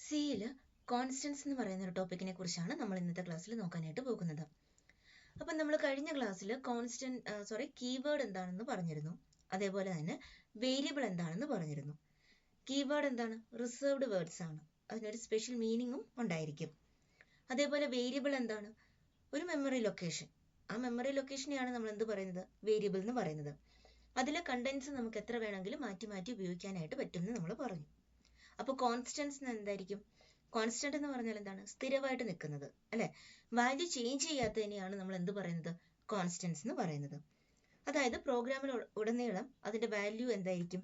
സിയിൽ കോൺസ്റ്റൻസ് എന്ന് പറയുന്ന ഒരു ടോപ്പിക്കിനെ കുറിച്ചാണ് നമ്മൾ ഇന്നത്തെ ക്ലാസ്സിൽ നോക്കാനായിട്ട് പോകുന്നത്. അപ്പം നമ്മൾ കഴിഞ്ഞ ക്ലാസ്സിൽ കീവേഡ് എന്താണെന്ന് പറഞ്ഞിരുന്നു. അതേപോലെ തന്നെ വേരിയബിൾ എന്താണെന്ന് പറഞ്ഞിരുന്നു. കീവേഡ് എന്താണ്? റിസർവ്ഡ് വേർഡ്സ് ആണ്. അതിനൊരു സ്പെഷ്യൽ മീനിങ്ങും ഉണ്ടായിരിക്കും. അതേപോലെ വേരിയബിൾ എന്താണ്? ഒരു മെമ്മറി ലൊക്കേഷൻ. ആ മെമ്മറി ലൊക്കേഷനെയാണ് നമ്മൾ എന്ത് പറയുന്നത്? വേരിയബിൾ എന്ന് പറയുന്നത്. അതിലെ കണ്ടന്റ്സ് നമുക്ക് എത്ര വേണമെങ്കിലും മാറ്റി മാറ്റി ഉപയോഗിക്കാനായിട്ട് പറ്റുമെന്ന് നമ്മൾ പറഞ്ഞു. അപ്പോൾ കോൺസ്റ്റൻസ് എന്തായിരിക്കും? കോൺസ്റ്റന്റ് എന്ന് പറഞ്ഞാൽ എന്താണ്? സ്ഥിരമായിട്ട് നിൽക്കുന്നത്, അല്ലെ? വാല്യൂ ചേഞ്ച് ചെയ്യാത്തതിനെയാണ് നമ്മൾ എന്ത് പറയുന്നത്? കോൺസ്റ്റൻസ് എന്ന് പറയുന്നത്. അതായത് പ്രോഗ്രാമിൽ ഉടനീളം അതിന്റെ വാല്യൂ എന്തായിരിക്കും?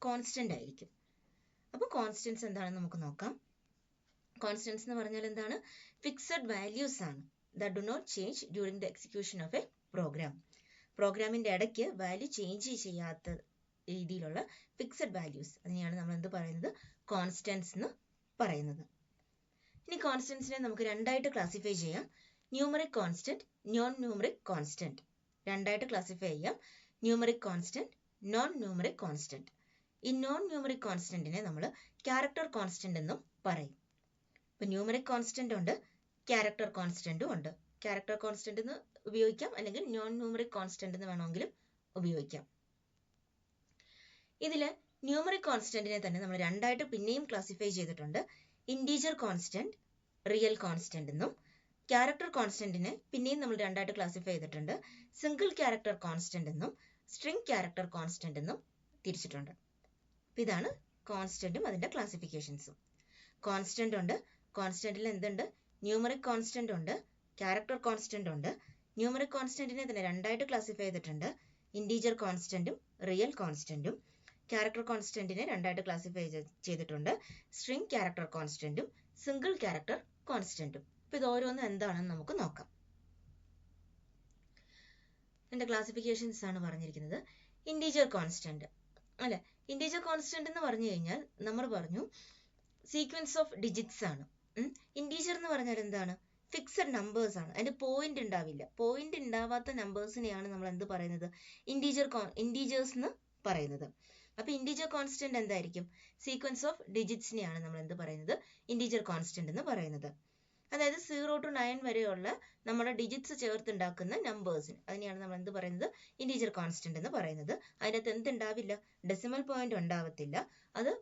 കോൺസ്റ്റന്റ് ആയിരിക്കും. അപ്പോൾ കോൺസ്റ്റൻസ് എന്താണെന്ന് നമുക്ക് നോക്കാം. കോൺസ്റ്റൻസ് എന്ന് പറഞ്ഞാൽ എന്താണ്? ഫിക്സഡ് വാല്യൂസ് ആണ്. That do not change during the execution of a program. പ്രോഗ്രാമിന്റെ ഇടയ്ക്ക് വാല്യൂ ചേഞ്ച് ചെയ്യാത്ത രീതിയിലുള്ള ഫിക്സഡ് വാല്യൂസ്, അതിനെയാണ് നമ്മൾ എന്ത് പറയുന്നത്? കോൺസ്റ്റൻസ് എന്ന് പറയുന്നത്. ഇനി കോൺസ്റ്റൻസിനെ നമുക്ക് രണ്ടായിട്ട് ക്ലാസിഫൈ ചെയ്യാം. Numeric constant, non numeric constant. രണ്ടായിട്ട് ക്ലാസിഫൈ ചെയ്യാം. Numeric constant, non numeric constant. ഈ നോൺ ന്യൂമറിക് കോൺസ്റ്റന്റിനെ നമ്മൾ ക്യാരക്ടർ കോൺസ്റ്റന്റ് എന്നും പറയും. ഇപ്പൊ ന്യൂമറിക് കോൺസ്റ്റന്റ് ഉണ്ട്, ക്യാരക്ടർ കോൺസ്റ്റന്റും ഉണ്ട്. ക്യാരക്ടർ കോൺസ്റ്റന്റ് എന്ന് ഉപയോഗിക്കാം, അല്ലെങ്കിൽ നോൺ ന്യൂമറിക് കോൺസ്റ്റന്റ് എന്ന് വേണമെങ്കിലും ഉപയോഗിക്കാം. ഇതില് ന്യൂമറിക് കോൺസ്റ്റന്റിനെ തന്നെ നമ്മൾ രണ്ടായിട്ട് പിന്നെയും ക്ലാസിഫൈ ചെയ്തിട്ടുണ്ട്. ഇൻറ്റീജർ കോൺസ്റ്റന്റ്, റിയൽ കോൺസ്റ്റന്റ് എന്നും. ക്യാരക്ടർ കോൺസ്റ്റന്റിനെ പിന്നെയും നമ്മൾ രണ്ടായിട്ട് ക്ലാസിഫൈ ചെയ്തിട്ടുണ്ട്. സിംഗിൾ ക്യാരക്ടർ കോൺസ്റ്റന്റ് എന്നും സ്ട്രിംഗ് ക്യാരക്ടർ കോൺസ്റ്റന്റ് എന്നും തിരിച്ചിട്ടുണ്ട്. ഇതാണ് കോൺസ്റ്റന്റും അതിന്റെ ക്ലാസിഫിക്കേഷൻസും. കോൺസ്റ്റന്റ് ഉണ്ട്. കോൺസ്റ്റന്റിൽ എന്തുണ്ട്? ന്യൂമറിക് കോൺസ്റ്റന്റ് ഉണ്ട്, ക്യാരക്ടർ കോൺസ്റ്റന്റ് ഉണ്ട്. ന്യൂമറിക് കോൺസ്റ്റന്റിനെ തന്നെ രണ്ടായിട്ട് ക്ലാസിഫൈ ചെയ്തിട്ടുണ്ട്. ഇൻറ്റീജർ കോൺസ്റ്റന്റും റിയൽ കോൺസ്റ്റന്റും. ക്യാരക്ടർ കോൺസ്റ്റന്റിനെ രണ്ടായിട്ട് ക്ലാസിഫൈ ചെയ്തിട്ടുണ്ട്. സ്ട്രിംഗ് ക്യാരക്ടർ കോൺസ്റ്റന്റും സിംഗിൾ ക്യാരക്ടർ കോൺസ്റ്റന്റും. അപ്പൊ ഇത് ഓരോന്നും എന്താണെന്ന് നമുക്ക് നോക്കാം. എന്റെ ക്ലാസിഫിക്കേഷൻസ് ആണ് പറഞ്ഞിരിക്കുന്നത്. ഇൻറ്റീജർ കോൺസ്റ്റന്റ്, അല്ലെ? ഇൻറ്റീജർ കോൺസ്റ്റന്റ് എന്ന് പറഞ്ഞു കഴിഞ്ഞാൽ നമ്മൾ പറഞ്ഞു സീക്വൻസ് ഓഫ് ഡിജിറ്റ്സ് ആണ്. ഇൻറ്റീജർ എന്ന് പറഞ്ഞാൽ എന്താണ്? ഫിക്സഡ് നമ്പേഴ്സ് ആണ്. അതിന്റെ പോയിന്റ് ഉണ്ടാവില്ല. പോയിന്റ് ഉണ്ടാവാത്ത നമ്പേഴ്സിനെയാണ് നമ്മൾ എന്ത് പറയുന്നത്? ഇൻറ്റീജേഴ്സ് എന്ന് പറയുന്നത്. അപ്പൊ ഇൻറ്റീജർ കോൺസ്റ്റന്റ് എന്തായിരിക്കും? സീക്വൻസ് ഓഫ് ഡിജിറ്റ്സിനെയാണ് നമ്മൾ എന്ത് പറയുന്നത്? ഇൻറ്റീജർ കോൺസ്റ്റന്റ് എന്ന് പറയുന്നത്. അതായത് 0 to 9 വരെയുള്ള നമ്മുടെ ഡിജിറ്റ്സ് ചേർത്തുണ്ടാക്കുന്ന നമ്പേഴ്സിന്, അതിനെയാണ് നമ്മൾ എന്ത് പറയുന്നത്? ഇൻറ്റീജർ കോൺസ്റ്റന്റ് എന്ന് പറയുന്നത്. അതിനകത്ത് എന്തുണ്ടാവില്ല? ഡെസിമൽ പോയിന്റ് ഉണ്ടാവത്തില്ല. അത്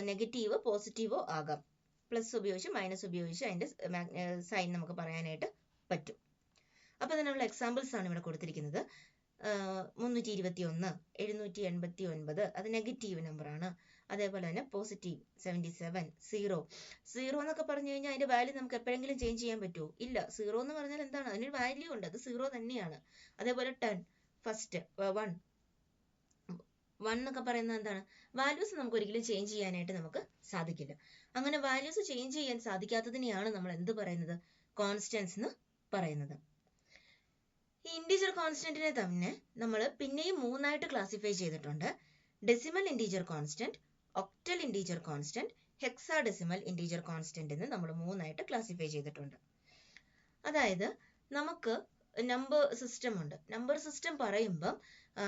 നെഗറ്റീവോ പോസിറ്റീവോ ആകാം. പ്ലസ് ഉപയോഗിച്ച് മൈനസ് ഉപയോഗിച്ച് അതിന്റെ സൈൻ നമുക്ക് പറയാനായിട്ട് പറ്റും. അപ്പൊ അതിനുള്ള എക്സാമ്പിൾസ് ആണ് ഇവിടെ കൊടുത്തിരിക്കുന്നത്. 321, 789, അത് നെഗറ്റീവ് നമ്പർ ആണ്. അതേപോലെ തന്നെ പോസിറ്റീവ് 77, 0 എന്നൊക്കെ പറഞ്ഞു കഴിഞ്ഞാൽ അതിന്റെ വാല്യൂ നമുക്ക് എപ്പോഴെങ്കിലും ചേഞ്ച് ചെയ്യാൻ പറ്റുമോ? ഇല്ല. 0 എന്ന് പറഞ്ഞാൽ എന്താണ്? അതിനൊരു വാല്യൂ ഉണ്ട്, അത് 0 തന്നെയാണ്. അതേപോലെ 10, ഫസ്റ്റ് 1 എന്നൊക്കെ പറയുന്നത് എന്താണ്? വാല്യൂസ് നമുക്ക് ഒരിക്കലും ചേഞ്ച് ചെയ്യാനായിട്ട് നമുക്ക് സാധിക്കില്ല. അങ്ങനെ വാല്യൂസ് ചേഞ്ച് ചെയ്യാൻ സാധിക്കാത്തതിനെയാണ് നമ്മൾ എന്ത് പറയുന്നത്? കോൺസ്റ്റൻസ് എന്ന് പറയുന്നത്. ഈ ഇൻറ്റീജർ കോൺസ്റ്റന്റിനെ തന്നെ നമ്മൾ പിന്നെയും മൂന്നായിട്ട് ക്ലാസിഫൈ ചെയ്തിട്ടുണ്ട്. Decimal integer constant, octal integer constant, hexadecimal integer constant എന്ന് നമ്മൾ മൂന്നായിട്ട് ക്ലാസിഫൈ ചെയ്തിട്ടുണ്ട്. അതായത് നമുക്ക് നമ്പർ സിസ്റ്റം ഉണ്ട്. നമ്പർ സിസ്റ്റം പറയുമ്പം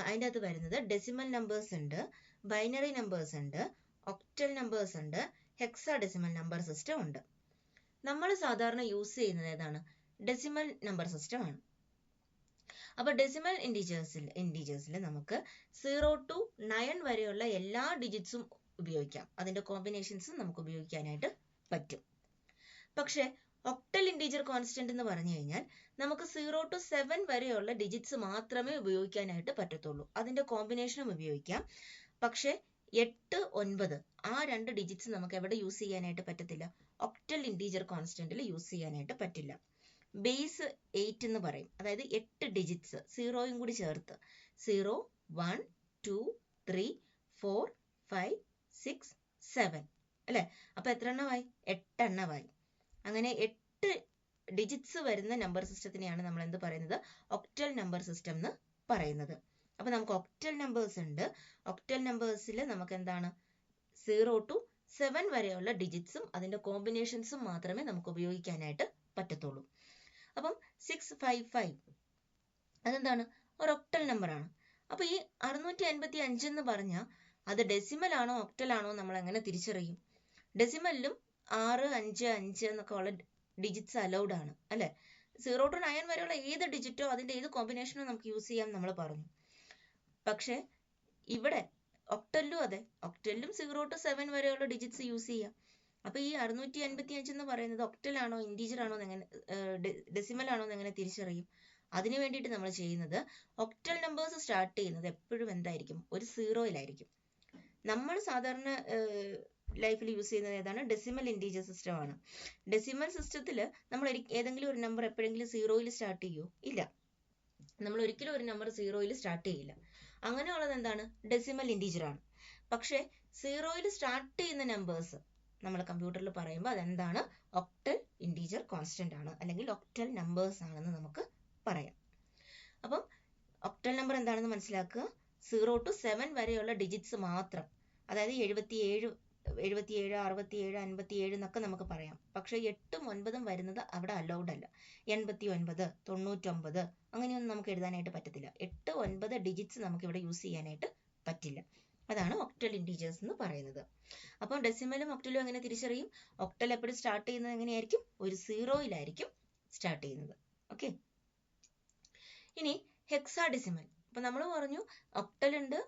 അതിൻ്റെ അകത്ത് വരുന്നത് ഡെസിമൽ നമ്പേഴ്സ് ഉണ്ട്, ബൈനറി നമ്പേഴ്സ് ഉണ്ട്, ഒക്ടൽ നമ്പേഴ്സ് ഉണ്ട്, ഹെക്സാഡെസിമൽ നമ്പർ സിസ്റ്റം ഉണ്ട്. നമ്മൾ സാധാരണ യൂസ് ചെയ്യുന്നത് ഏതാണ്? ഡെസിമൽ നമ്പർ സിസ്റ്റം ആണ്. അപ്പൊ ഡെസിമൽ ഇൻറ്റീജേഴ്സിൽ നമുക്ക് 0 to 9 വരെയുള്ള എല്ലാ ഡിജിറ്റ്സും ഉപയോഗിക്കാം. അതിന്റെ കോമ്പിനേഷൻസും നമുക്ക് ഉപയോഗിക്കാനായിട്ട് പറ്റും. പക്ഷെ ഒക്ടൽ ഇൻറ്റീജർ കോൺസ്റ്റന്റ് എന്ന് പറഞ്ഞു കഴിഞ്ഞാൽ നമുക്ക് 0 to 7 വരെയുള്ള ഡിജിറ്റ്സ് മാത്രമേ ഉപയോഗിക്കാനായിട്ട് പറ്റത്തുള്ളൂ. അതിന്റെ കോമ്പിനേഷനും ഉപയോഗിക്കാം. പക്ഷെ 8, 9 ആ രണ്ട് ഡിജിറ്റ്സ് നമുക്ക് എവിടെ യൂസ് ചെയ്യാനായിട്ട് പറ്റത്തില്ല? ഒക്ടൽ ഇൻറ്റീജർ കോൺസ്റ്റന്റിൽ യൂസ് ചെയ്യാനായിട്ട് പറ്റില്ല. ബേസ് 8 എന്ന് പറയും. അതായത് 8 ഡിജിറ്റ്സ്, 0യും കൂടി ചേർത്ത് 0, 1, 2, 3, 4, 5, 6, 7, അല്ലെ? അപ്പൊ എത്ര എണ്ണമായി? 8 എണ്ണമായി. അങ്ങനെ 8 ഡിജിറ്റ്സ് വരുന്ന നമ്പർ സിസ്റ്റത്തിനെയാണ് നമ്മൾ എന്ത് പറയുന്നത്? ഒക്ടൽ നമ്പർ സിസ്റ്റം എന്ന് പറയുന്നത്. അപ്പൊ നമുക്ക് ഒക്ടൽ നമ്പേഴ്സ് ഉണ്ട്. ഒക്ടൽ നമ്പേഴ്സിൽ നമുക്ക് എന്താണ്? 0 to 7 വരെയുള്ള ഡിജിറ്റ്സും അതിന്റെ കോമ്പിനേഷൻസും മാത്രമേ നമുക്ക് ഉപയോഗിക്കാനായിട്ട് പറ്റത്തുള്ളൂ. അപ്പം 655 അതെന്താണ്? ഒരു ഒക്ടൽ നമ്പർ ആണ്. അപ്പൊ ഈ 655 എന്ന് പറഞ്ഞാൽ അത് ഡെസിമൽ ആണോ ഒക്ടൽ ആണോ നമ്മൾ എങ്ങനെ തിരിച്ചറിയും? ഡെസിമലിലും 6, 5, 5 എന്നൊക്കെ ഉള്ള ഡിജിറ്റ്സ് അലൗഡ് ആണ് അല്ലെ. 0 to 9 വരെയുള്ള ഏത് ഡിജിറ്റോ അതിന്റെ ഏത് കോമ്പിനേഷനോ നമുക്ക് യൂസ് ചെയ്യാം നമ്മൾ പറഞ്ഞു. പക്ഷെ ഇവിടെ ഒക്ടലിലും അതെ, ഒക്ടലിലും 0 to 7 വരെയുള്ള ഡിജിറ്റ്സ് യൂസ് ചെയ്യാം. അപ്പൊ ഈ 655 എന്ന് പറയുന്നത് ഒക്ടൽ ആണോ ഇൻറ്റീജർ ആണോ എങ്ങനെ, ഡെസിമൽ ആണോ എങ്ങനെ തിരിച്ചറിയും? അതിനു വേണ്ടിയിട്ട് നമ്മൾ ചെയ്യുന്നത്, ഒക്ടൽ നമ്പേഴ്സ് സ്റ്റാർട്ട് ചെയ്യുന്നത് എപ്പോഴും എന്തായിരിക്കും, ഒരു 0-യിലായിരിക്കും. നമ്മൾ സാധാരണ ലൈഫിൽ യൂസ് ചെയ്യുന്നത് ഏതാണ്, ഡെസിമൽ ഇൻറ്റീജർ സിസ്റ്റം ആണ്. ഡെസിമൽ സിസ്റ്റത്തിൽ നമ്മൾ ഏതെങ്കിലും ഒരു നമ്പർ എപ്പോഴെങ്കിലും 0-യിൽ സ്റ്റാർട്ട് ചെയ്യുമോ? ഇല്ല, നമ്മൾ ഒരിക്കലും ഒരു നമ്പർ 0-യിൽ സ്റ്റാർട്ട് ചെയ്യില്ല. അങ്ങനെയുള്ളത് എന്താണ്, ഡെസിമൽ ഇൻറ്റീജർ ആണ്. പക്ഷെ 0-യിൽ സ്റ്റാർട്ട് ചെയ്യുന്ന നമ്പേഴ്സ് നമ്മൾ കമ്പ്യൂട്ടറിൽ പറയുമ്പോൾ അതെന്താണ്, ഒക്ടൽ ഇൻറ്റീജർ കോൺസ്റ്റന്റ് ആണ്, അല്ലെങ്കിൽ ഒക്ടൽ നമ്പേഴ്സ് ആണെന്ന് നമുക്ക് പറയാം. അപ്പം ഒക്ടൽ നമ്പർ എന്താണെന്ന് മനസ്സിലാക്കുക. 0 to 7 വരെയുള്ള ഡിജിറ്റ്സ് മാത്രം, അതായത് 77, 67, 57 എന്നൊക്കെ നമുക്ക് പറയാം. പക്ഷെ 8ഉം 9ഉം വരുന്നത് അവിടെ അലൗഡ് അല്ല. 89, 99 അങ്ങനെയൊന്നും നമുക്ക് എഴുതാനായിട്ട് പറ്റത്തില്ല. 8, 9 ഡിജിറ്റ്സ് നമുക്ക് ഇവിടെ യൂസ് ചെയ്യാനായിട്ട് പറ്റില്ല. അതാണ് ഒക്ടൽ ഇൻറ്റീജേഴ്സ് എന്ന് പറയുന്നത്. അപ്പം ഡെസിമലും ഒക്ടലും എങ്ങനെ തിരിച്ചറിയും? ഒക്ടൽ എപ്പോഴും സ്റ്റാർട്ട് ചെയ്യുന്നത് എങ്ങനെയായിരിക്കും, ഒരു 0-യിലായിരിക്കും സ്റ്റാർട്ട് ചെയ്യുന്നത്. ഓക്കെ, ഇനി ഹെക്സാഡെസിമൽ. അപ്പൊ നമ്മൾ പറഞ്ഞു ഒക്ടൽ ഉണ്ട്,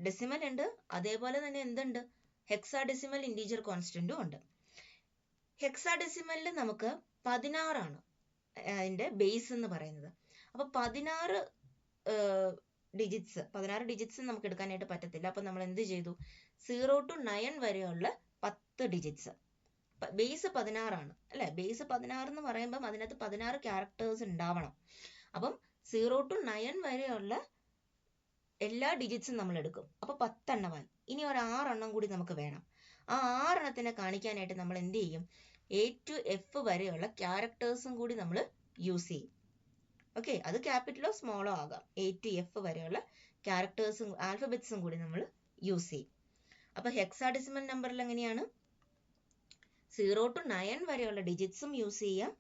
ഡെസിമൽ ഉണ്ട്, അതേപോലെ തന്നെ എന്തുണ്ട്, ഹെക്സാഡെസിമൽ ഇൻറ്റീജർ കോൺസ്റ്റന്റും ഉണ്ട്. ഹെക്സാഡെസിമലിൽ നമുക്ക് 16 ആണ് അതിന്റെ ബേസ് എന്ന് പറയുന്നത്. അപ്പൊ 16 ഡിജിറ്റ്സ് നമുക്ക് എടുക്കാനായിട്ട് പറ്റത്തില്ല. അപ്പൊ നമ്മൾ എന്ത് ചെയ്തു, 0 to 9 വരെയുള്ള 10 ഡിജിറ്റ്സ്, ബേസ് 16 ആണ് അല്ലെ. ബേസ് 16 എന്ന് പറയുമ്പോൾ അതിനകത്ത് 16 ക്യാരക്ടേഴ്സ് ഉണ്ടാവണം. അപ്പം 0 to 9 വരെയുള്ള എല്ലാ ഡിജിറ്റ്സും നമ്മൾ എടുക്കും. അപ്പൊ 10 എണ്ണമായി. ഇനി ഒരു 6 എണ്ണം കൂടി നമുക്ക് വേണം. ആ 6 എണ്ണത്തിനെ കാണിക്കാനായിട്ട് നമ്മൾ എന്ത് ചെയ്യും, A to F വരെയുള്ള ക്യാരക്ടേഴ്സും കൂടി നമ്മൾ യൂസ് ചെയ്യും. ഓക്കെ, അത് ക്യാപിറ്റലോ സ്മോളോ ആകാം. A to F വരെയുള്ള ക്യാരക്ടേഴ്സും ആൽഫബറ്റ്സും കൂടി നമ്മൾ യൂസ് ചെയ്യും. അപ്പൊ ഹെക്സാഡെസിമൽ നമ്പറിൽ എങ്ങനെയാണ്, 0 to 9 വരെയുള്ള ഡിജിറ്റ്സും യൂസ് ചെയ്യാം,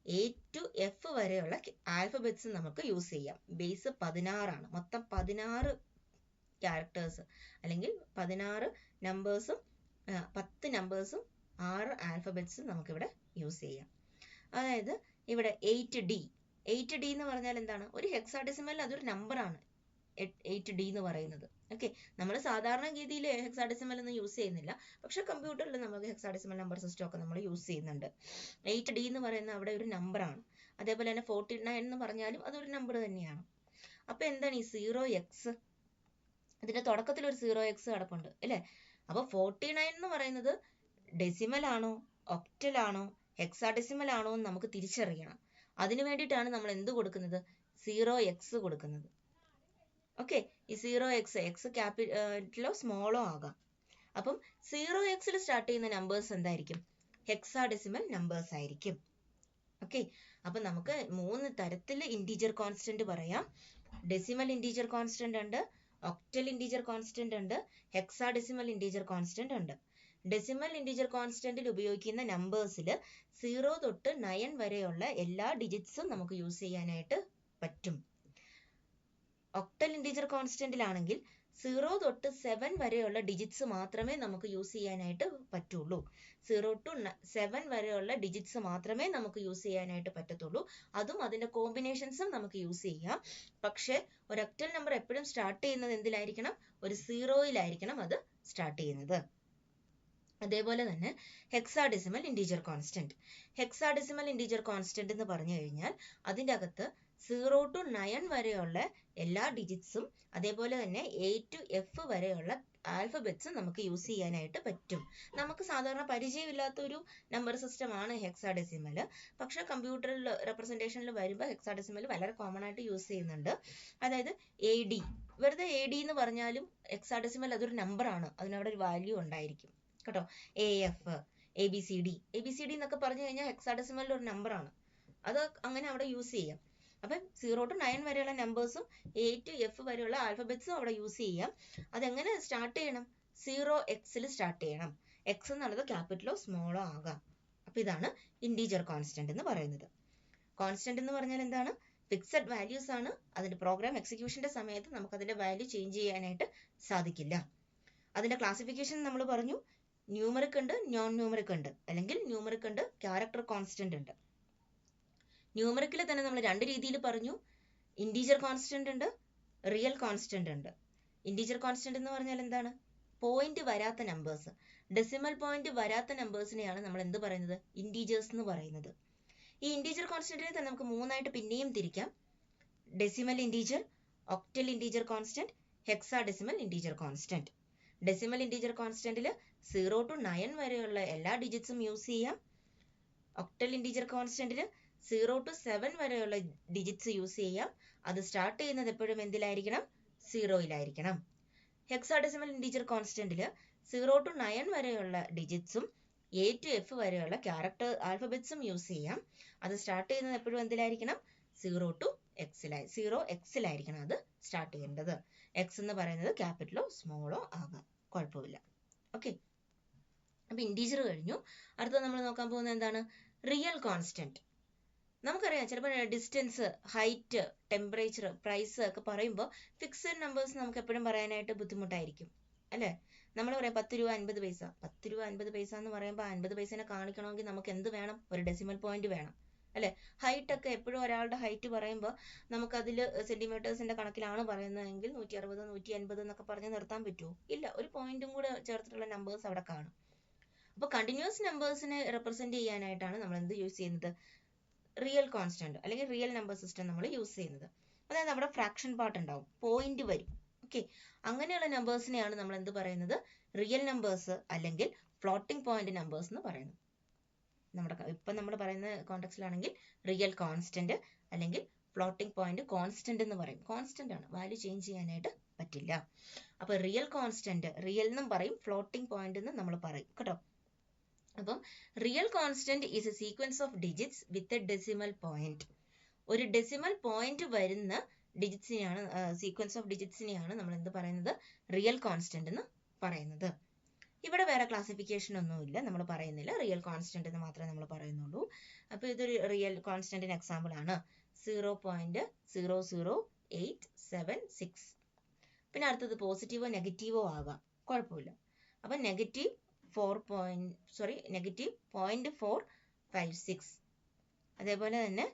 A to F വരെയുള്ള ആൽഫബറ്റ്സും നമുക്ക് യൂസ് ചെയ്യാം. ബേസ് 16 ആണ്. മൊത്തം 16 ക്യാരക്ടേഴ്സ് അല്ലെങ്കിൽ 16 നമ്പേഴ്സും 10 നമ്പേഴ്സും 6 ആൽഫബറ്റ്സും നമുക്കിവിടെ യൂസ് ചെയ്യാം. അതായത് ഇവിടെ 8D എന്ന് പറഞ്ഞാൽ എന്താണ്, ഒരു ഹെക്സാഡെസിമലിൽ അതൊരു നമ്പറാണ് 8D എന്ന് പറയുന്നത്. ഓക്കെ, നമ്മൾ സാധാരണ രീതിയിൽ ഹെക്സാഡെസിമൽ ഒന്നും യൂസ് ചെയ്യുന്നില്ല. പക്ഷെ കമ്പ്യൂട്ടറിൽ നമുക്ക് ഹെക്സാഡെസിമൽ നമ്പർ സിസ്റ്റം ഒക്കെ നമ്മൾ യൂസ് ചെയ്യുന്നുണ്ട്. 8D എന്ന് പറയുന്നത് അവിടെ ഒരു നമ്പറാണ്. അതേപോലെ തന്നെ 49 എന്ന് പറഞ്ഞാലും അതൊരു നമ്പർ തന്നെയാണ്. അപ്പൊ എന്താണ് ഈ 0x, ഇതിന്റെ തുടക്കത്തിൽ ഒരു 0x കിടപ്പുണ്ട് അല്ലെ. അപ്പൊ 49 എന്ന് പറയുന്നത് ഡെസിമൽ ആണോ, ഒക്ടൽ ആണോ, ഹെക്സാഡെസിമൽ ആണോ എന്ന് നമുക്ക് തിരിച്ചറിയണം. അതിനു വേണ്ടിയിട്ടാണ് നമ്മൾ എന്ത് കൊടുക്കുന്നത്, 0x കൊടുക്കുന്നത്. ഓക്കെ, ഈ 0x ക്യാപിറ്റലോ സ്മോളോ ആകാം. അപ്പം 0x സ്റ്റാർട്ട് ചെയ്യുന്ന നമ്പേഴ്സ് എന്തായിരിക്കും, ഹെക്സാഡെസിമൽ നമ്പേഴ്സ് ആയിരിക്കും. ഓക്കെ, അപ്പൊ നമുക്ക് 3 തരത്തിൽ ഇൻറ്റീജർ കോൺസ്റ്റന്റ് പറയാം. ഡെസിമൽ ഇൻറ്റീജർ കോൺസ്റ്റന്റ് ഉണ്ട്, ഒക്ടൽ ഇൻറ്റീജർ കോൺസ്റ്റന്റ് ഉണ്ട്, ഹെക്സാഡെസിമൽ ഇൻറ്റീജർ കോൺസ്റ്റന്റ് ഉണ്ട്. ഡെസിമൽ ഇൻറ്റീജർ കോൺസ്റ്റന്റിൽ ഉപയോഗിക്കുന്ന നമ്പേഴ്സിൽ 0 തൊട്ട് 9 വരെയുള്ള എല്ലാ ഡിജിറ്റ്സും നമുക്ക് യൂസ് ചെയ്യാനായിട്ട് പറ്റും. ഒക്ടൽ ഇൻറ്റീജർ കോൺസ്റ്റന്റിലാണെങ്കിൽ 0 തൊട്ട് 7 വരെയുള്ള ഡിജിറ്റ്സ് മാത്രമേ നമുക്ക് യൂസ് ചെയ്യാനായിട്ട് പറ്റുള്ളൂ. 0 to 7 വരെയുള്ള ഡിജിറ്റ്സ് മാത്രമേ നമുക്ക് യൂസ് ചെയ്യാനായിട്ട് പറ്റത്തുള്ളൂ. അതും അതിന്റെ കോമ്പിനേഷൻസും നമുക്ക് യൂസ് ചെയ്യാം. പക്ഷെ ഒരു ഒക്ടൽ നമ്പർ എപ്പോഴും സ്റ്റാർട്ട് ചെയ്യുന്നത് എന്തിലായിരിക്കണം, ഒരു 0-യിലായിരിക്കണം അത് സ്റ്റാർട്ട് ചെയ്യുന്നത്. അതേപോലെ തന്നെ hexadecimal integer constant. Hexadecimal integer constant എന്ന് പറഞ്ഞു കഴിഞ്ഞാൽ അതിൻ്റെ അകത്ത് 0 to 9 വരെയുള്ള എല്ലാ ഡിജിറ്റ്സും അതേപോലെ തന്നെ A to F വരെയുള്ള ആൽഫബറ്റ്സും നമുക്ക് യൂസ് ചെയ്യാനായിട്ട് പറ്റും. നമുക്ക് സാധാരണ പരിചയമില്ലാത്ത ഒരു നമ്പർ സിസ്റ്റം ആണ് ഹെക്സാഡെസിമൽ. പക്ഷെ കമ്പ്യൂട്ടറിൽ റെപ്രസെന്റേഷനിൽ വരുമ്പോൾ ഹെക്സാഡെസിമൽ വളരെ കോമൺ ആയിട്ട് യൂസ് ചെയ്യുന്നുണ്ട്. അതായത് AD, വെറുതെ AD എന്ന് പറഞ്ഞാലും ഹെക്സാഡെസിമൽ അതൊരു നമ്പറാണ്, അതിനവിടെ ഒരു വാല്യൂ ഉണ്ടായിരിക്കും കേട്ടോ. AF, ABCD എന്നൊക്കെ പറഞ്ഞു കഴിഞ്ഞാൽ ഹെക്സാഡെസിമലിൽ ഒരു നമ്പറാണ്, അത് അങ്ങനെ അവിടെ യൂസ് ചെയ്യാം. അപ്പം 0 to 9 വരെയുള്ള നമ്പേഴ്സും A to F വരെയുള്ള ആൽഫബറ്റ്സും അവിടെ യൂസ് ചെയ്യാം. അതെങ്ങനെ സ്റ്റാർട്ട് ചെയ്യണം, 0x സ്റ്റാർട്ട് ചെയ്യണം. എക്സ് എന്നുള്ളത് ക്യാപിറ്റലോ സ്മോളോ ആകാം. അപ്പൊ ഇതാണ് ഇൻറ്റീജർ കോൺസ്റ്റന്റ് എന്ന് പറയുന്നത്. കോൺസ്റ്റന്റ് എന്ന് പറഞ്ഞാൽ എന്താണ്, ഫിക്സഡ് വാല്യൂസ് ആണ്. അതിന്റെ പ്രോഗ്രാം എക്സിക്യൂഷന്റെ സമയത്ത് നമുക്ക് അതിന്റെ വാല്യൂ ചേഞ്ച് ചെയ്യാനായിട്ട് സാധിക്കില്ല. അതിന്റെ ക്ലാസിഫിക്കേഷൻ നമ്മൾ പറഞ്ഞു, ന്യൂമറിക് ഉണ്ട്, നോൺ ന്യൂമറിക് ഉണ്ട്, അല്ലെങ്കിൽ ന്യൂമറിക് ഉണ്ട്, ക്യാരക്ടർ കോൺസ്റ്റന്റ് ഉണ്ട്. ന്യൂമറിക്കിൽ തന്നെ നമ്മൾ രണ്ട് രീതിയിൽ പറഞ്ഞു. ഇൻറ്റീജർ കോൺസ്റ്റന്റ് ഉണ്ട്, റിയൽ കോൺസ്റ്റന്റ് ഉണ്ട്. ഇൻറ്റീജർ കോൺസ്റ്റന്റ് എന്ന് പറഞ്ഞാൽ എന്താണ്? പോയിന്റ് വരാത്ത നമ്പേഴ്സ്, ഡെസിമൽ പോയിന്റ് വരാത്ത നമ്പേഴ്സിനെയാണ് നമ്മൾ എന്ത് പറയുന്നത്? ഇൻറ്റീജേഴ്സ് എന്ന് പറയുന്നത്. ഈ ഇൻറ്റീജർ കോൺസ്റ്റന്റിനെ തന്നെ നമുക്ക് മൂന്നായിട്ട് പിന്നെയും തിരിക്കാം. Decimal integer, octal integer constant, hexadecimal integer constant. Decimal integer കോൺസ്റ്റന്റിൽ 0 to 9 വരെയുള്ള എല്ലാ ഡിജിറ്റ്സും യൂസ് ചെയ്യാം. ഒക്ടൽ ഇൻറ്റീജർ കോൺസ്റ്റന്റിൽ 0 to 7 വരെയുള്ള ഡിജിറ്റ്സ് യൂസ് ചെയ്യാം. അത് സ്റ്റാർട്ട് ചെയ്യുന്നത് എപ്പോഴും എന്തിലായിരിക്കണം? 0-യിലായിരിക്കണം. ഹെക്സാഡെസിമൽ ഇൻറ്റീജർ കോൺസ്റ്റന്റിൽ 0 to 9 വരെയുള്ള ഡിജിറ്റ്സും A to F വരെയുള്ള ക്യാരക്ടർ ആൽഫബറ്റ്സും യൂസ് ചെയ്യാം. അത് സ്റ്റാർട്ട് ചെയ്യുന്നത് എപ്പോഴും എന്തിലായിരിക്കണം? 0x-ലായിരിക്കണം അത് സ്റ്റാർട്ട് ചെയ്യേണ്ടത്. എക്സ് എന്ന് പറയുന്നത് ക്യാപിറ്റലോ സ്മോളോ ആകാം, കുഴപ്പമില്ല. ഓക്കെ, അപ്പൊ ഇൻറ്റീജർ കഴിഞ്ഞു. അടുത്തത് നമ്മൾ നോക്കാൻ പോകുന്നത് എന്താണ്? Real constant. നമുക്കറിയാം ചിലപ്പോൾ ഡിസ്റ്റൻസ്, ഹൈറ്റ്, ടെമ്പറേച്ചർ, പ്രൈസ് ഒക്കെ പറയുമ്പോൾ ഫിക്സഡ് നമ്പേഴ്സ് നമുക്ക് എപ്പോഴും പറയാനായിട്ട് ബുദ്ധിമുട്ടായിരിക്കും അല്ലേ? നമ്മൾ പറയാം 10 രൂപ 50 പൈസ. 10 രൂപ 50 പൈസ എന്ന് പറയുമ്പോൾ 50 പൈസനെ കാണിക്കണമെങ്കിൽ നമുക്ക് എന്ത് വേണം? ഒരു ഡെസിമൽ പോയിന്റ് വേണം അല്ലെ? ഹൈറ്റ് ഒക്കെ എപ്പോഴും ഒരാളുടെ ഹൈറ്റ് പറയുമ്പോൾ നമുക്കതിൽ സെന്റിമീറ്റേഴ്സിന്റെ കണക്കിലാണ് പറയുന്നതെങ്കിൽ 160, 150 എന്നൊക്കെ പറഞ്ഞ് നിർത്താൻ പറ്റുമോ? ഇല്ല, ഒരു പോയിന്റും കൂടെ ചേർത്തിട്ടുള്ള നമ്പേഴ്സ് അവിടെ കാണും. അപ്പോൾ കണ്ടിന്യൂസ് നമ്പേഴ്സിനെ റെപ്രസെന്റ് ചെയ്യാനായിട്ടാണ് നമ്മൾ എന്ത് യൂസ് ചെയ്യുന്നത്? റിയൽ കോൺസ്റ്റന്റ് അല്ലെങ്കിൽ റിയൽ നമ്പർ സിസ്റ്റം നമ്മൾ യൂസ് ചെയ്യുന്നത്. അതായത് അവിടെ ഫ്രാക്ഷൻ പാർട്ട് ഉണ്ടാവും, പോയിന്റ് വരും. ഓക്കെ, അങ്ങനെയുള്ള നമ്പേഴ്സിനെയാണ് നമ്മൾ എന്ത് പറയുന്നത്? റിയൽ നമ്പേഴ്സ് അല്ലെങ്കിൽ ഫ്ലോട്ടിംഗ് പോയിന്റ് നമ്പേഴ്സ് എന്ന് പറയുന്നത്. ഇപ്പം നമ്മൾ പറയുന്ന കോണ്ടെക്സ്റ്റിലാണെങ്കിൽ റിയൽ കോൺസ്റ്റന്റ് അല്ലെങ്കിൽ ഫ്ലോട്ടിംഗ് പോയിന്റ് കോൺസ്റ്റന്റ് എന്ന് പറയും. കോൺസ്റ്റന്റ് ആണ്, വാല്യൂ ചേഞ്ച് ചെയ്യാനായിട്ട് പറ്റില്ല. അപ്പൊ റിയൽ കോൺസ്റ്റന്റ് റിയൽ എന്നും പറയും, ഫ്ലോട്ടിംഗ് പോയിന്റ് എന്ന് നമ്മൾ പറയും കേട്ടോ. അപ്പം real constant is A sequence of digits with a decimal point. ഒരു ഡെസിമൽ പോയിന്റ് വരുന്ന ഡിജിറ്റ്സിനെയാണ്, സീക്വൻസ് ഓഫ് ഡിജിറ്റ്സിനെയാണ് നമ്മൾ എന്ത് പറയുന്നത്? റിയൽ കോൺസ്റ്റന്റ് എന്ന് പറയുന്നത്. ഇവിടെ വേറെ ക്ലാസിഫിക്കേഷൻ ഒന്നുമില്ല, നമ്മൾ പറയുന്നില്ല, റിയൽ കോൺസ്റ്റന്റ് എന്ന് മാത്രമേ നമ്മൾ പറയുന്നുള്ളൂ. അപ്പൊ ഇതൊരു റിയൽ കോൺസ്റ്റന്റിന് എക്സാമ്പിൾ ആണ് 0.00876. പിന്നെ അടുത്തത് പോസിറ്റീവോ നെഗറ്റീവോ ആകാം, കുഴപ്പമില്ല. അപ്പൊ -0.456. അതേപോലെ തന്നെ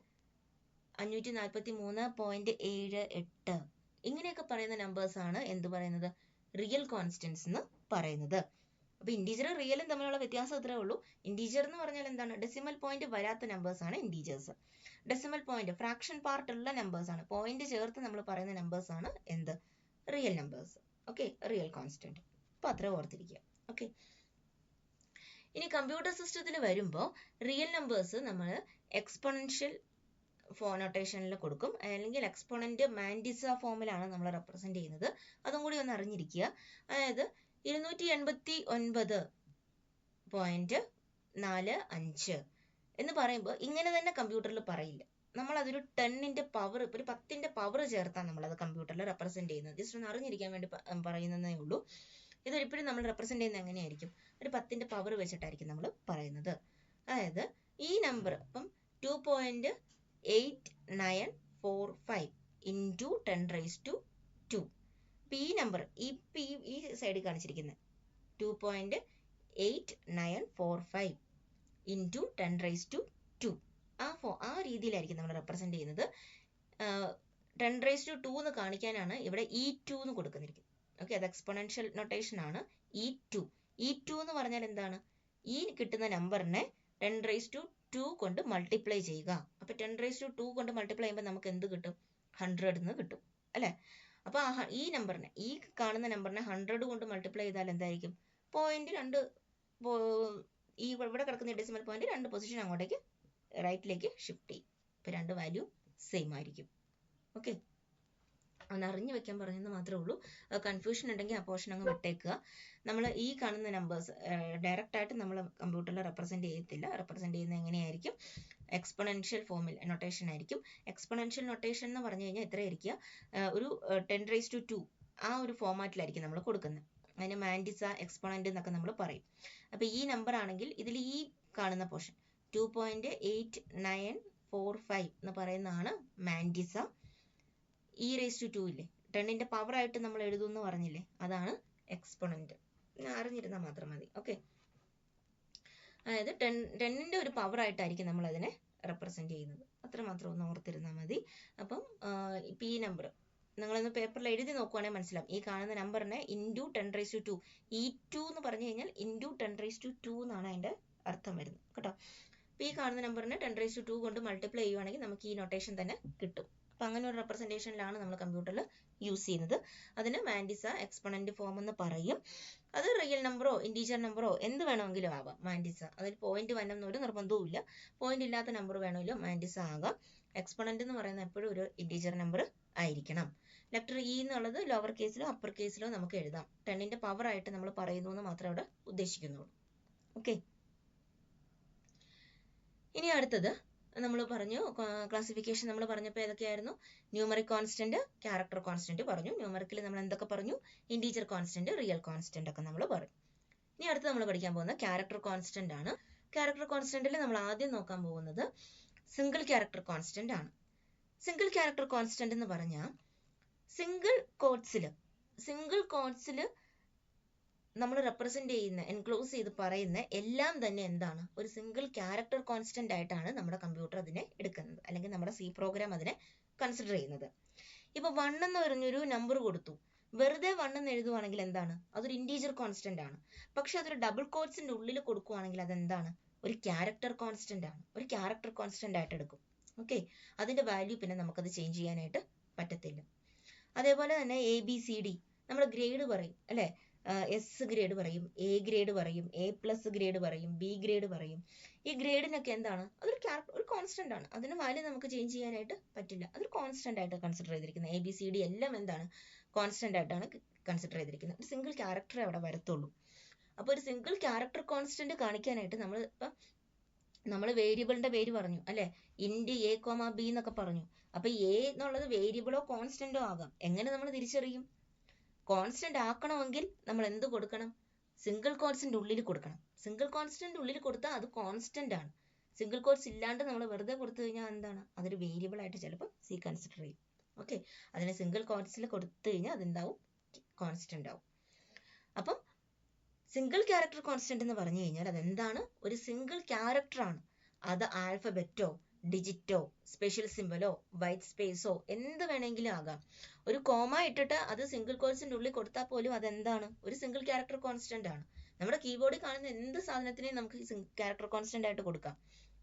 543.78. ഇങ്ങനെയൊക്കെ പറയുന്ന നമ്പേഴ്സ് ആണ് എന്ത് പറയുന്നത്? റിയൽ കോൺസ്റ്റന്റ്സ് എന്ന് പറയുന്നത്. അപ്പൊ ഇൻറ്റീജർ റിയലും തമ്മിലുള്ള വ്യത്യാസം ഇത്രേ ഉള്ളൂ. ഇൻറ്റീജർ എന്ന് പറഞ്ഞാൽ എന്താണ്? ഡെസിമൽ പോയിന്റ് വരാത്ത നമ്പേഴ്സ് ആണ് integers. Decimal point fraction part ഉള്ള നമ്പേഴ്സ് ആണ്, പോയിന്റ് ചേർത്ത് നമ്മൾ പറയുന്ന നമ്പേഴ്സ് ആണ് എന്ത്? Real numbers. Okay, real constant. അപ്പൊ അത്ര ഓർത്തിരിക്കുക. ഓക്കെ, ഇനി കമ്പ്യൂട്ടർ സിസ്റ്റത്തിൽ വരുമ്പോൾ റിയൽ നമ്പേഴ്സ് നമ്മൾ എക്സ്പോണൻഷ്യൽ നൊട്ടേഷനിൽ കൊടുക്കും, അല്ലെങ്കിൽ എക്സ്പോണന്റ് മാൻഡിസ ഫോമിലാണ് നമ്മൾ റെപ്രസെന്റ് ചെയ്യുന്നത്. അതും കൂടി ഒന്ന് അറിഞ്ഞിരിക്കുക. അതായത് 289.45 എന്ന് പറയുമ്പോൾ ഇങ്ങനെ തന്നെ കമ്പ്യൂട്ടറിൽ പറയില്ല. നമ്മൾ അതൊരു 10ന്റെ പവർ, ഒരു 10ന്റെ പവർ ചേർത്താണ് നമ്മളത് കമ്പ്യൂട്ടറിൽ റെപ്രസെന്റ് ചെയ്യുന്നത്. ജസ്റ്റ് ഒന്ന് അറിഞ്ഞിരിക്കാൻ വേണ്ടി പറയുന്നതേ ഉള്ളൂ. ഇതൊരിപ്പോഴും നമ്മൾ റെപ്രസെന്റ് ചെയ്യുന്നത് എങ്ങനെയായിരിക്കും? ഒരു 10ന്റെ പവർ വെച്ചിട്ടായിരിക്കും നമ്മൾ പറയുന്നത്. അതായത് ഈ നമ്പർ ഇപ്പം 2.8945 into 10⁻². ഈ നമ്പർ ഈ സൈഡിൽ കാണിച്ചിരിക്കുന്നത് 2.8945 into 10⁻². ആ രീതിയിലായിരിക്കും നമ്മൾ റെപ്രസെന്റ് ചെയ്യുന്നത്. 10⁻² എന്ന് കാണിക്കാനാണ് ഇവിടെ E2 എന്ന് കൊടുക്കുന്നിരിക്കുന്നത്. ഓക്കെ, അത് എക്സ്പോണൻഷ്യൽ നൊട്ടേഷൻ ആണ്. E2 എന്ന് പറഞ്ഞാൽ എന്താണ്? ഈ കിട്ടുന്ന നമ്പറിനെ 10⁻² കൊണ്ട് മൾട്ടിപ്ലൈ ചെയ്യുക. അപ്പൊ 10⁻² കൊണ്ട് മൾട്ടിപ്ലൈ ചെയ്യുമ്പോൾ നമുക്ക് എന്ത് കിട്ടും? 100 എന്ന് കിട്ടും അല്ലെ? അപ്പൊ ഈ നമ്പറിനെ, ഈ കാണുന്ന നമ്പറിനെ 100 കൊണ്ട് മൾട്ടിപ്ലൈ ചെയ്താൽ എന്തായിരിക്കും? പോയിന്റ് ഈ ഇവിടെ കിടക്കുന്ന ഡെസിമൽ പോയിന്റ് 2 പൊസിഷൻ അങ്ങോട്ടേക്ക് റൈറ്റിലേക്ക് ഷിഫ്റ്റ് ചെയ്യും. ഇപ്പൊ 2 വാല്യൂ സെയിം ആയിരിക്കും. ഓക്കെ, ഒന്ന് അറിഞ്ഞു വെക്കാൻ പറഞ്ഞെന്ന് മാത്രമേ ഉള്ളൂ. കൺഫ്യൂഷൻ ഉണ്ടെങ്കിൽ ആ പോർഷൻ അങ്ങ് വിട്ടേക്കുക. നമ്മൾ ഈ കാണുന്ന നമ്പേഴ്സ് ഡയറക്റ്റ് ആയിട്ട് നമ്മൾ കമ്പ്യൂട്ടറിൽ റെപ്രസെന്റ് ചെയ്യത്തില്ല. റെപ്രസെന്റ് ചെയ്യുന്നത് എങ്ങനെയായിരിക്കും? എക്സ്പോണൻഷ്യൽ ഫോമിൽ നൊട്ടേഷൻ ആയിരിക്കും. എക്സ്പോണൻഷ്യൽ നൊട്ടേഷൻ എന്ന് പറഞ്ഞു കഴിഞ്ഞാൽ ഇത്ര ആയിരിക്കുക, ഒരു 10⁻², ആ ഒരു ഫോമാറ്റിലായിരിക്കും നമ്മൾ കൊടുക്കുന്നത്. അതിന് മാൻഡിസ, എക്സ്പോണന്റ് എന്നൊക്കെ നമ്മൾ പറയും. അപ്പൊ ഈ നമ്പർ ആണെങ്കിൽ ഇതിൽ ഈ കാണുന്ന പോർഷൻ 2.8945 എന്ന് പറയുന്നതാണ് മാൻഡിസ. e⁻² ഇല്ലേ, 10ന്റെ പവർ ആയിട്ട് നമ്മൾ എഴുതുമെന്ന് പറഞ്ഞില്ലേ, അതാണ് എക്സ്പോണന്റ്. അറിഞ്ഞിരുന്നാൽ മാത്രം മതി. ഓക്കെ, അതായത് 10ന്റെ ഒരു പവർ ആയിട്ടായിരിക്കും നമ്മൾ അതിനെ റെപ്രസെന്റ് ചെയ്യുന്നത്. അത്രമാത്രം ഒന്ന് ഓർത്തിരുന്നാൽ മതി. അപ്പം ഇപ്പം ഈ നമ്പർ നിങ്ങളൊന്ന് പേപ്പറിൽ എഴുതി നോക്കുവാണെങ്കിൽ മനസ്സിലാവും. ഈ കാണുന്ന നമ്പറിനെ ഇൻറ്റു 10⁻², E2 എന്ന് പറഞ്ഞു കഴിഞ്ഞാൽ ഇൻറ്റു 10⁻² എന്നാണ് അതിന്റെ അർത്ഥം വരുന്നത് കേട്ടോ. അപ്പോൾ ഈ കാണുന്ന നമ്പറിനെ 10⁻² കൊണ്ട് മൾട്ടിപ്ലൈ ചെയ്യുവാണെങ്കിൽ നമുക്ക് ഈ നൊട്ടേഷൻ തന്നെ കിട്ടും. അപ്പം അങ്ങനെ ഒരു റെപ്രസെന്റേഷനിലാണ് നമ്മൾ കമ്പ്യൂട്ടറിൽ യൂസ് ചെയ്യുന്നത്. അതിന് മാൻഡിസ എക്സ്പൊണന്റ് ഫോം എന്ന് പറയും. അത് റിയൽ നമ്പറോ ഇൻറ്റീജർ നമ്പറോ എന്ത് വേണമെങ്കിലും ആവാം മാൻഡിസ. അതിൽ പോയിന്റ് വരണം ഒരു നിർബന്ധവും ഇല്ല. പോയിന്റ് ഇല്ലാത്ത നമ്പർ വേണമെങ്കിലും മാൻഡിസ ആകാം. എക്സ്പൊണന്റ് എന്ന് പറയുന്നത് എപ്പോഴും ഒരു ഇൻറ്റീജർ നമ്പർ ആയിരിക്കണം. ലെറ്റർ ഇ എന്നുള്ളത് ലോവർ കേസിലോ അപ്പർ കേസിലോ നമുക്ക് എഴുതാം. 10ന്റെ പവർ ആയിട്ട് നമ്മൾ പറയുന്നു എന്ന് മാത്രമേ അവിടെ ഉദ്ദേശിക്കുന്നുള്ളൂ. ഓക്കെ. ഇനി അടുത്തത് നമ്മൾ പറഞ്ഞു ക്ലാസിഫിക്കേഷൻ. നമ്മൾ പറഞ്ഞപ്പോൾ ഏതൊക്കെയായിരുന്നു? ന്യൂമറിക് കോൺസ്റ്റന്റ്, ക്യാരക്ടർ കോൺസ്റ്റന്റ് പറഞ്ഞു. ന്യൂമറിക്കിൽ നമ്മൾ എന്തൊക്കെ പറഞ്ഞു? ഇൻറ്റീജർ കോൺസ്റ്റന്റ്, റിയൽ കോൺസ്റ്റന്റ് ഒക്കെ നമ്മൾ പറഞ്ഞു. ഇനി അടുത്ത് നമ്മൾ പഠിക്കാൻ പോകുന്ന ക്യാരക്ടർ കോൺസ്റ്റന്റ് ആണ്. ക്യാരക്ടർ കോൺസ്റ്റന്റിൽ നമ്മൾ ആദ്യം നോക്കാൻ പോകുന്നത് സിംഗിൾ ക്യാരക്ടർ കോൺസ്റ്റന്റ് ആണ്. സിംഗിൾ ക്യാരക്ടർ കോൺസ്റ്റന്റ് എന്ന് പറഞ്ഞാൽ സിംഗിൾ കോഡ്സിൽ നമ്മൾ റെപ്രസെന്റ് ചെയ്യുന്ന, എൻക്ലോസ് ചെയ്ത് പറയുന്ന എല്ലാം തന്നെ എന്താണ്? ഒരു സിംഗിൾ ക്യാരക്ടർ കോൺസ്റ്റന്റ് ആയിട്ടാണ് നമ്മുടെ കമ്പ്യൂട്ടർ അതിനെ എടുക്കുന്നത്, അല്ലെങ്കിൽ നമ്മുടെ സി പ്രോഗ്രാം അതിനെ കൺസിഡർ ചെയ്യുന്നത്. ഇപ്പൊ 1 എന്ന് പറഞ്ഞൊരു നമ്പർ കൊടുത്തു, വെറുതെ 1 എന്ന് എഴുതുവാണെങ്കിൽ എന്താണ്? അതൊരു ഇൻറ്റീജർ കോൺസ്റ്റന്റ് ആണ്. പക്ഷെ അതൊരു ഡബിൾ കോഡ്സിന്റെ ഉള്ളിൽ കൊടുക്കുവാണെങ്കിൽ അതെന്താണ്? ഒരു ക്യാരക്ടർ കോൺസ്റ്റന്റ് ആണ്. ഒരു ക്യാരക്ടർ കോൺസ്റ്റന്റ് ആയിട്ട് എടുക്കും. ഓക്കെ. അതിന്റെ വാല്യൂ പിന്നെ നമുക്കത് ചേഞ്ച് ചെയ്യാനായിട്ട് പറ്റത്തില്ല. അതേപോലെ തന്നെ ABCD നമ്മൾ ഗ്രേഡ് പറയും അല്ലെ? എസ് ഗ്രേഡ് പറയും, എ ഗ്രേഡ് പറയും, A+ ഗ്രേഡ് പറയും, B ഗ്രേഡ് പറയും. ഈ ഗ്രേഡിനൊക്കെ എന്താണ്? ഒരു കോൺസ്റ്റന്റ് ആണ്. അതിന് വാല്യൂ നമുക്ക് ചേഞ്ച് ചെയ്യാനായിട്ട് പറ്റില്ല. അതൊരു കോൺസ്റ്റന്റ് ആയിട്ട് കൺസിഡർ ചെയ്തിരിക്കുന്നത്. ABCD എല്ലാം എന്താണ്? കോൺസ്റ്റന്റ് ആയിട്ടാണ് കൺസിഡർ ചെയ്തിരിക്കുന്നത്. ഒരു സിംഗിൾ ക്യാരക്ടർ അവിടെ വരത്തുള്ളൂ. അപ്പോൾ ഒരു സിംഗിൾ ക്യാരക്ടർ കോൺസ്റ്റന്റ് കാണിക്കാനായിട്ട് നമ്മൾ വേരിയബിളിന്റെ പേര് പറഞ്ഞു അല്ലെ? ഇൻറ്റ് A, B എന്നൊക്കെ പറഞ്ഞു. അപ്പൊ A എന്നുള്ളത് വേരിയബിളോ കോൺസ്റ്റന്റോ ആകാം. എങ്ങനെ നമ്മൾ തിരിച്ചറിയും? കോൺസ്റ്റന്റ് ആക്കണമെങ്കിൽ നമ്മൾ എന്ത് കൊടുക്കണം? സിംഗിൾ കോഡ്സിന്റെ ഉള്ളിൽ കൊടുക്കണം. സിംഗിൾ കോൺസ്റ്റന്റ് ഉള്ളിൽ കൊടുത്താൽ അത് കോൺസ്റ്റന്റ് ആണ്. സിംഗിൾ കോഡ്സ് ഇല്ലാണ്ട് നമ്മൾ വെറുതെ കൊടുത്തു കഴിഞ്ഞാൽ എന്താണ്? അതൊരു വേരിയബിൾ ആയിട്ട് ചിലപ്പോൾ സി കൺസിഡർ ചെയ്യും. ഓക്കെ. അതിനെ സിംഗിൾ കോഡ്സിൽ കൊടുത്തു കഴിഞ്ഞാൽ അതെന്താവും? കോൺസ്റ്റന്റ് ആവും. അപ്പം സിംഗിൾ ക്യാരക്ടർ കോൺസ്റ്റന്റ് എന്ന് പറഞ്ഞു കഴിഞ്ഞാൽ അതെന്താണ്? ഒരു സിംഗിൾ ക്യാരക്ടർ ആണ്. അത് ആൽഫബറ്റോ ഡിജിറ്റോ സ്പെഷ്യൽ സിംബലോ വൈറ്റ് സ്പേസോ എന്ത് വേണമെങ്കിലും ആകാം. ഒരു കോമ ഇട്ടിട്ട് അത് സിംഗിൾ കോഡ്സിന്റെ ഉള്ളിൽ കൊടുത്താൽ പോലും അതെന്താണ്? ഒരു സിംഗിൾ ക്യാരക്ടർ കോൺസ്റ്റന്റ് ആണ്. നമ്മുടെ കീബോർഡിൽ കാണുന്ന എന്ത് സാധനത്തിനെയും നമുക്ക് ക്യാരക്ടർ കോൺസ്റ്റന്റ് ആയിട്ട് കൊടുക്കാം.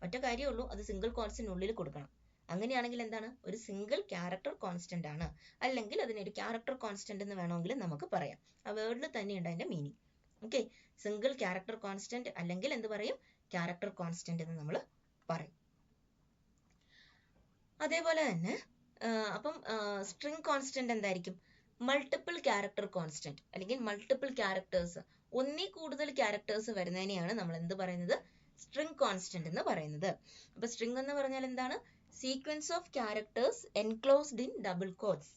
ഒറ്റ കാര്യമുള്ളൂ, അത് സിംഗിൾ കോഡ്സിന്റെ ഉള്ളിൽ കൊടുക്കണം. അങ്ങനെയാണെങ്കിൽ എന്താണ്? ഒരു സിംഗിൾ ക്യാരക്ടർ കോൺസ്റ്റന്റ് ആണ്. അല്ലെങ്കിൽ അതിനൊരു ക്യാരക്ടർ കോൺസ്റ്റന്റ് എന്ന് വേണമെങ്കിലും നമുക്ക് പറയാം. ആ വേർഡിൽ തന്നെയുണ്ട് അതിന്റെ meaning. Okay. Single character constant അല്ലെങ്കിൽ എന്ത് പറയും? ക്യാരക്ടർ കോൺസ്റ്റന്റ് എന്ന് നമ്മൾ പറയും. അതേപോലെ തന്നെ അപ്പം സ്ട്രിംഗ് കോൺസ്റ്റന്റ് എന്തായിരിക്കും? മൾട്ടിപ്പിൾ ക്യാരക്ടർ കോൺസ്റ്റന്റ് അല്ലെങ്കിൽ മൾട്ടിപ്പിൾ ക്യാരക്ടേഴ്സ്, ഒന്നിൽ കൂടുതൽ ക്യാരക്ടേഴ്സ് വരുന്നതിനെയാണ് നമ്മൾ എന്ത് പറയുന്നത്? സ്ട്രിംഗ് കോൺസ്റ്റന്റ് എന്ന് പറയുന്നത്. അപ്പൊ സ്ട്രിംഗ് എന്ന് പറഞ്ഞാൽ എന്താണ്? Sequence of characters enclosed in double quotes.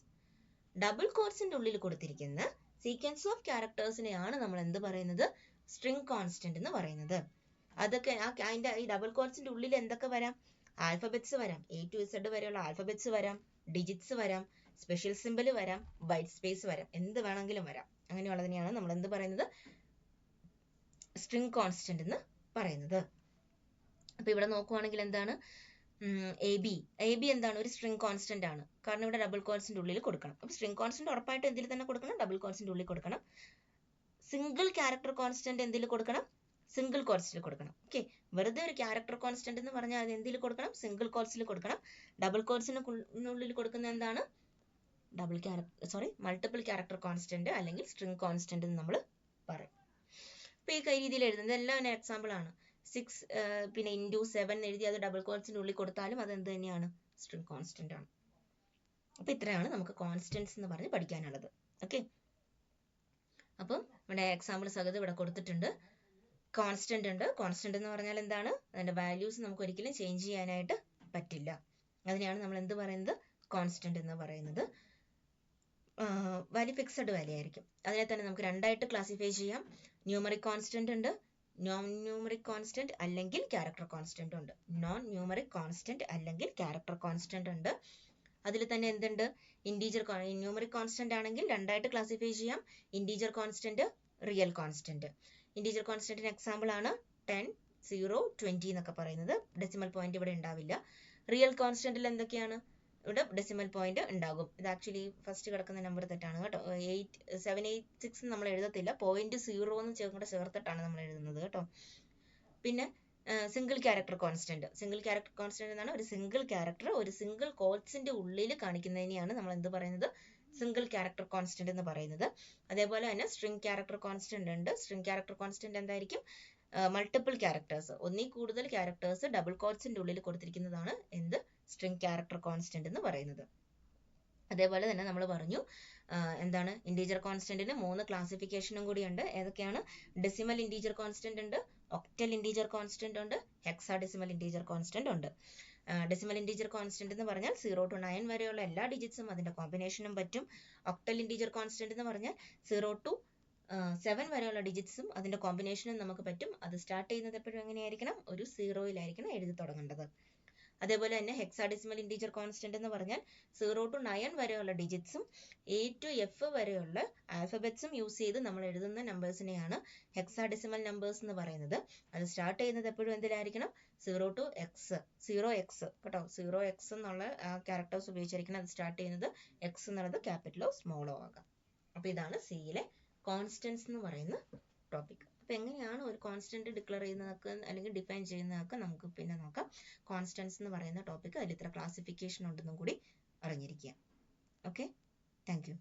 Double കോഡ്സിന്റെ ഉള്ളിൽ കൊടുത്തിരിക്കുന്ന സീക്വൻസ് ഓഫ് ക്യാരക്ടേഴ്സിനെയാണ് നമ്മൾ എന്ത് പറയുന്നത്? സ്ട്രിംഗ് കോൺസ്റ്റന്റ് എന്ന് പറയുന്നത്. അതൊക്കെ അതിന്റെ ഈ ഡബിൾ കോഡ്സിന്റെ ഉള്ളിൽ എന്തൊക്കെ വരാം? ആൽഫബറ്റ്സ് വരാം, A to Z വരെയുള്ള ആൽഫബറ്റ്സ് വരാം, ഡിജിറ്റ്സ് വരാം, സ്പെഷ്യൽ സിംബൽ വരാം, വൈറ്റ് സ്പേസ് വരാം, എന്ത് വേണമെങ്കിലും വരാം. അങ്ങനെയുള്ളതിനെയാണ് നമ്മൾ എന്ത് പറയുന്നത്? സ്ട്രിംഗ് കോൺസ്റ്റന്റ് എന്ന് പറയുന്നത്. അപ്പൊ ഇവിടെ നോക്കുവാണെങ്കിൽ എന്താണ്? AB എന്താണ്? ഒരു സ്ട്രിംഗ് കോൺസ്റ്റന്റ് ആണ്. കാരണം ഇവിടെ ഡബിൾ കോഡ്സിന്റെ ഉള്ളിൽ കൊടുക്കണം. അപ്പൊ സ്ട്രിംഗ് കോൺസ്റ്റന്റ് ഉറപ്പായിട്ട് എന്തിൽ തന്നെ കൊടുക്കണം? ഡബിൾ കോഡ്സിന്റെ ഉള്ളിൽ കൊടുക്കണം. സിംഗിൾ ക്യാരക്ടർ കോൺസ്റ്റന്റ് എന്തിൽ കൊടുക്കണം? സിംഗിൾ കോഡ്സിൽ കൊടുക്കണം. ഓക്കെ. വെറുതെ ഒരു ക്യാരക്ടർ കോൺസ്റ്റന്റ് എന്ന് പറഞ്ഞാൽ അത് എന്തിൽ കൊടുക്കണം? സിംഗിൾ കോഡ്സിൽ കൊടുക്കണം. ഡബിൾ കോഡ്സിനുള്ളിൽ കൊടുക്കുന്ന എന്താണ്? മൾട്ടിപ്പിൾ ക്യാരക്ടർ കോൺസ്റ്റന്റ് അല്ലെങ്കിൽ സ്ട്രിംഗ് കോൺസ്റ്റന്റ് എന്ന് നമ്മൾ പറയും. അപ്പൊ ഈ രീതിയിൽ എഴുതുന്നത് എല്ലാം എക്സാമ്പിൾ ആണ്. 6 പിന്നെ ഇൻറ്റു 7 എഴുതി അത് ഡബിൾ കോഡ്സിന്റെ ഉള്ളിൽ കൊടുത്താലും അത് എന്ത് തന്നെയാണ്? സ്ട്രിംഗ് കോൺസ്റ്റന്റ് ആണ്. അപ്പൊ ഇത്രയാണ് നമുക്ക് കോൺസ്റ്റന്റ്സ് എന്ന് പറഞ്ഞ് പഠിക്കാനുള്ളത്. ഓക്കെ. അപ്പം ഇവിടെ എക്സാമ്പിൾ സഹിതം ഇവിടെ കൊടുത്തിട്ടുണ്ട്. കോൺസ്റ്റന്റ് ഉണ്ട്. കോൺസ്റ്റന്റ് എന്ന് പറഞ്ഞാൽ എന്താണ്? അതിന്റെ വാല്യൂസ് നമുക്ക് ഒരിക്കലും ചേഞ്ച് ചെയ്യാനായിട്ട് പറ്റില്ല. അതിനെയാണ് നമ്മൾ എന്ത് പറയുന്നത്? കോൺസ്റ്റന്റ് എന്ന് പറയുന്നത്. വാല്യൂ ഫിക്സഡ് വാല്യൂ ആയിരിക്കും. അതിനെ തന്നെ നമുക്ക് രണ്ടായിട്ട് ക്ലാസിഫൈ ചെയ്യാം. ന്യൂമറിക് കോൺസ്റ്റന്റ് ഉണ്ട്, നോൺ ന്യൂമറിക് കോൺസ്റ്റന്റ് അല്ലെങ്കിൽ ക്യാരക്ടർ കോൺസ്റ്റന്റ് ഉണ്ട്. നോൺ ന്യൂമറിക് കോൺസ്റ്റന്റ് അല്ലെങ്കിൽ ക്യാരക്ടർ കോൺസ്റ്റന്റ് ഉണ്ട്. അതിൽ തന്നെ എന്തുണ്ട്? ന്യൂമറിക് കോൺസ്റ്റന്റ് ആണെങ്കിൽ രണ്ടായിട്ട് ക്ലാസിഫൈ ചെയ്യാം. Integer constant, real constant. Integer കോൺസ്റ്റന്റിന് എക്സാമ്പിൾ ആണ് 10, 0, 20 എന്നൊക്കെ പറയുന്നത്. ഡെസിമൽ പോയിന്റ് ഇവിടെ ഉണ്ടാവില്ല. റിയൽ കോൺസ്റ്റന്റിൽ എന്തൊക്കെയാണ്? ഇവിടെ ഡെസിമൽ പോയിന്റ് ഉണ്ടാകും. ഇത് ആക്ച്വലി ഫസ്റ്റ് കിടക്കുന്ന നമ്പർ തെറ്റാണ് കേട്ടോ. 786 നമ്മൾ എഴുതത്തില്ല, 0.0 എന്ന് കൂടെ ചേർത്തിട്ടാണ് നമ്മൾ എഴുതുന്നത് കേട്ടോ. പിന്നെ single character constant. Single character constant എന്നാണ് ഒരു സിംഗിൾ ക്യാരക്ടർ ഒരു സിംഗിൾ കോട്സിന്റെ ഉള്ളിൽ കാണിക്കുന്നതിനെയാണ് നമ്മൾ എന്ത് പറയുന്നത്? സിംഗിൾ ക്യാരക്ടർ കോൺസ്റ്റന്റ് എന്ന് പറയുന്നത്. അതേപോലെ തന്നെ സ്ട്രിംഗ് ക്യാരക്ടർ കോൺസ്റ്റന്റ് ഉണ്ട്. സ്ട്രിംഗ് ക്യാരക്ടർ കോൺസ്റ്റന്റ് എന്തായിരിക്കും? മൾട്ടിപ്പിൾ ക്യാരക്ടേഴ്സ്, ഒന്നിൽ കൂടുതൽ ക്യാരക്ടേഴ്സ് ഡബിൾ കോട്സിന്റെ ഉള്ളിൽ കൊടുത്തിരിക്കുന്നതാണ് എന്ത്? സ്ട്രിംഗ് ക്യാരക്ടർ കോൺസ്റ്റന്റ് എന്ന് പറയുന്നത്. അതേപോലെ തന്നെ നമ്മൾ പറഞ്ഞു എന്താണ്? ഇന്റീജർ കോൺസ്റ്റന്റിന് 3 ക്ലാസിഫിക്കേഷനും കൂടിയുണ്ട്. ഏതൊക്കെയാണ്? ഡെസിമൽ ഇന്റീജർ കോൺസ്റ്റന്റ് ഉണ്ട്, ഒക്ടൽ ഇന്റീജർ കോൺസ്റ്റന്റ് ഉണ്ട്, ഹെക്സാഡെസിമൽ ഇന്റീജർ കോൺസ്റ്റന്റ് ഉണ്ട്. ഡെസിമൽ ഇന്റീജർ കോൺസ്റ്റന്റ് എന്ന് പറഞ്ഞാൽ 0 to 9 വരെയുള്ള എല്ലാ ഡിജിറ്റ്സും അതിന്റെ കോമ്പിനേഷനും പറ്റും. ഒക്ടൽ ഇന്റീജർ കോൺസ്റ്റന്റ് എന്ന് പറഞ്ഞാൽ 0 to 7 വരെയുള്ള ഡിജിറ്റ്സും അതിന്റെ കോമ്പിനേഷനും നമുക്ക് പറ്റും. അത് സ്റ്റാർട്ട് ചെയ്യുന്നത് എപ്പോഴും എങ്ങനെയായിരിക്കണം? ഒരു 0-യിലായിരിക്കണം എഴുതി തുടങ്ങേണ്ടത്. അതേപോലെ തന്നെ ഹെക്സാഡെസിമൽ ഇന്റീജർ കോൺസ്റ്റന്റ് എന്ന് പറഞ്ഞാൽ 0 to 9 വരെയുള്ള ഡിജിറ്റ്സും A to F വരെയുള്ള ആൽഫബറ്റ്സും യൂസ് ചെയ്ത് നമ്മൾ എഴുതുന്ന നമ്പേഴ്സിനെയാണ് ഹെക്സാഡെസിമൽ നമ്പേഴ്സ് എന്ന് പറയുന്നത്. അത് സ്റ്റാർട്ട് ചെയ്യുന്നത് എപ്പോഴും എന്തിലായിരിക്കണം? 0x കേട്ടോ. 0x എന്നുള്ള ക്യാരക്ടേഴ്സ് ഉപയോഗിച്ചിരിക്കണം അത് സ്റ്റാർട്ട് ചെയ്യുന്നത്. x എന്നുള്ളത് ക്യാപിറ്റലോ സ്മോളോ ആകാം. അപ്പൊ ഇതാണ് സിയിലെ കോൺസ്റ്റൻസ് എന്ന് പറയുന്ന ടോപ്പിക്. അപ്പൊ എങ്ങനെയാണ് ഒരു കോൺസ്റ്റന്റ് ഡിക്ലെയർ ചെയ്യുന്നതൊക്കെ അല്ലെങ്കിൽ ഡിഫൈൻ ചെയ്യുന്നതൊക്കെ നമുക്ക് പിന്നെ നോക്കാം. കോൺസ്റ്റൻസ് എന്ന് പറയുന്ന ടോപ്പിക് അതിൽ ഇത്ര ക്ലാസിഫിക്കേഷൻ ഉണ്ടെന്നും കൂടി അറിഞ്ഞിരിക്കുക. Okay, thank you.